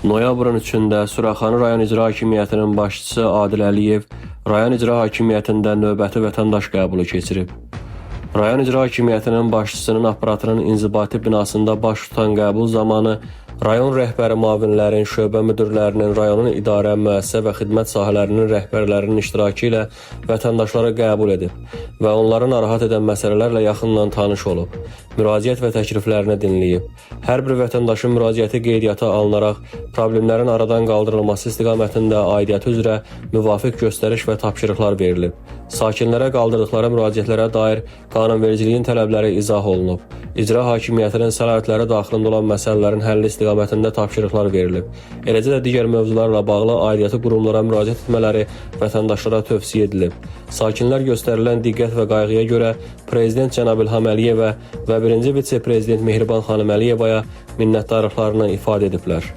Noyabrın 3-də Suraxanı rayon icra hakimiyyətinin başçısı Adil Əliyev rayon icra hakimiyyətində növbəti vətəndaş qəbulu keçirib. Rayon icra hakimiyyətinin başçısının aparatının inzibati binasında baş tutan qəbul zamanı rayon rəhbəri müavinlərin, şöbə müdirlərinin, rayonun idarə, müəssisə və xidmət sahələrinin rəhbərlərinin iştirakı ilə vətəndaşları qəbul edib və onları narahat edən məsələlərlə yaxından tanış olub, müraciət və təkliflərini dinləyib. Hər bir vətəndaşın müraciəti qeydiyyata alınaraq problemlərin aradan qaldırılması istiqamətində aidiyyəti üzrə müvafiq göstəriş və tapşırıqlar verilib. Sakinlərə qaldırdıqları müraciətlərə dair qanunvericiliyin tələbləri izah olunub. İcra hakimiyyətinin səlahiyyətləri daxilində olan məsələlərin həlli istiqamətində tapşırıqlar verilib. Eləcə də digər mövzularla bağlı aidiyyəti qurumlara müraciət etmələri vətəndaşlara tövsiyə edilib. Sakinlər göstərilən diqqət və qayğıya görə Prezident cənab İlham Əliyevə və 1-ci vitse-prezident Mehriban xanım Əliyevaya minnətdarlıqlarını ifadə ediblər.